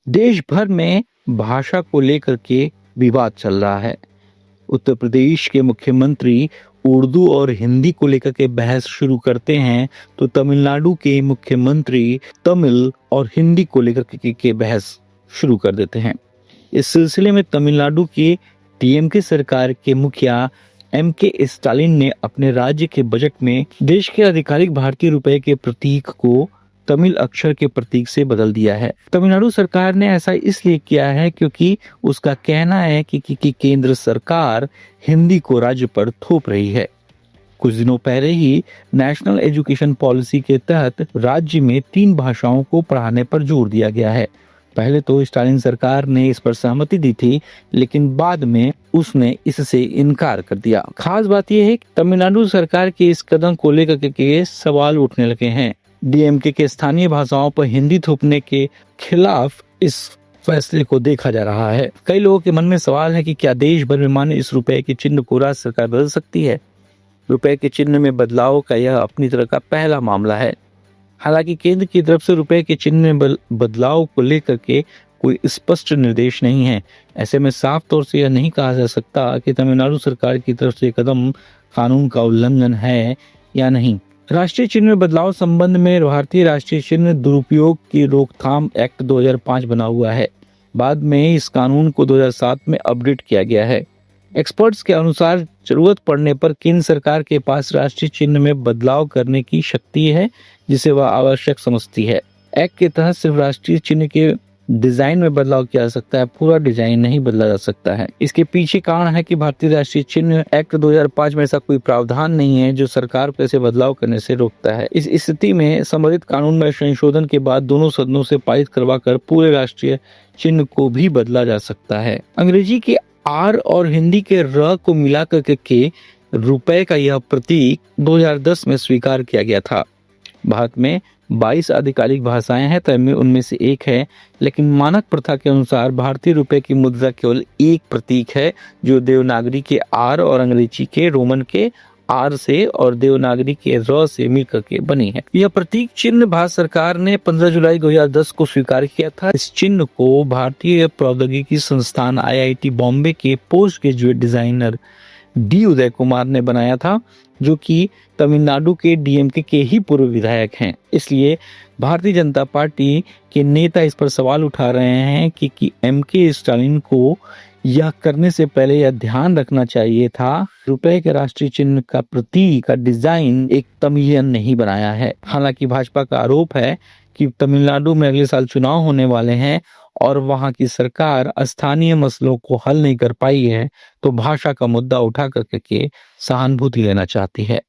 देश भर में भाषा को लेकर के विवाद चल रहा है। उत्तर प्रदेश के मुख्यमंत्री उर्दू और हिंदी को लेकर के बहस शुरू करते हैं, तो तमिलनाडु के मुख्यमंत्री तमिल और हिंदी को लेकर के बहस शुरू कर देते हैं। इस सिलसिले में तमिलनाडु की डीएमके सरकार के मुखिया एमके स्टालिन ने अपने राज्य के बजट में देश के आधिकारिक भारतीय रुपए के प्रतीक को तमिल अक्षर के प्रतीक से बदल दिया है। तमिलनाडु सरकार ने ऐसा इसलिए किया है क्योंकि उसका कहना है कि केंद्र सरकार हिंदी को राज्य पर थोप रही है। कुछ दिनों पहले ही नेशनल एजुकेशन पॉलिसी के तहत राज्य में 3 भाषाओं को पढ़ाने पर जोर दिया गया है। पहले तो स्टालिन सरकार ने इस पर सहमति दी थी, लेकिन बाद में उसने इससे इनकार कर दिया। खास बात यह है कि तमिलनाडु सरकार के इस कदम को लेकर के सवाल उठने लगे हैं। डीएमके के स्थानीय भाषाओं पर हिंदी थोपने के खिलाफ इस फैसले को देखा जा रहा है। कई लोगों के मन में सवाल है कि क्या देश भर में मान्य इस रुपए के चिन्ह को राज्य सरकार बदल सकती है? रुपए के चिन्ह में बदलाव का यह अपनी तरह का पहला मामला है। हालांकि केंद्र की तरफ से रुपए के चिन्ह में बदलाव को लेकर के कोई स्पष्ट निर्देश नहीं है। ऐसे में साफ तौर से यह नहीं कहा जा सकता कि तमिलनाडु सरकार की तरफ से कदम कानून का उल्लंघन है या नहीं। राष्ट्रीय चिन्ह में बदलाव संबंध में भारतीय राष्ट्रीय चिन्ह दुरुपयोग की रोकथाम एक्ट 2005 बना हुआ है। बाद में इस कानून को 2007 में अपडेट किया गया है। एक्सपर्ट्स के अनुसार जरूरत पड़ने पर केंद्र सरकार के पास राष्ट्रीय चिन्ह में बदलाव करने की शक्ति है, जिसे वह आवश्यक समझती है। एक्ट के तहत सिर्फ राष्ट्रीय चिन्ह के डिजाइन में बदलाव किया जा सकता है, पूरा डिजाइन नहीं बदला जा सकता है। इसके पीछे कारण है कि भारतीय राष्ट्रीय चिन्ह एक्ट 2005 में ऐसा कोई प्रावधान नहीं है जो सरकार को ऐसे बदलाव करने से रोकता है। इस स्थिति में संबंधित कानून में संशोधन के बाद दोनों सदनों से पारित करवाकर पूरे राष्ट्रीय चिन्ह को भी बदला जा सकता है। अंग्रेजी के आर और हिंदी के र को मिला करके रुपए का यह प्रतीक 2010 में स्वीकार किया गया था। भारत में 22 आधिकारिक भाषाएं हैं, तमिल उनमें से एक है, लेकिन मानक प्रथा के अनुसार भारतीय रुपए की मुद्रा केवल एक प्रतीक है, जो देवनागरी के आर और अंग्रेजी के रोमन के आर से और देवनागरी के र से मिलकर के बनी है। यह प्रतीक चिन्ह भारत सरकार ने 15 जुलाई 2010 को स्वीकार किया था। इस चिन्ह को भारतीय प्रौद्योगिकी संस्थान आईआईटी बॉम्बे के post graduate designer D Uday Kumar ने बनाया था, जो कि तमिलनाडु के डीएमके के ही पूर्व विधायक हैं। इसलिए भारतीय जनता पार्टी के नेता इस पर सवाल उठा रहे हैं कि एमके स्टालिन को यह करने से पहले यह ध्यान रखना चाहिए था, रुपए के राष्ट्रीय चिन्ह का प्रतीक का डिजाइन एक तमिलियन नहीं बनाया है। हालांकि भाजपा का आरोप है कि तमिलनाडु में अगले साल चुनाव होने वाले हैं और वहां की सरकार स्थानीय मसलों को हल नहीं कर पाई है, तो भाषा का मुद्दा उठा करके सहानुभूति लेना चाहती है।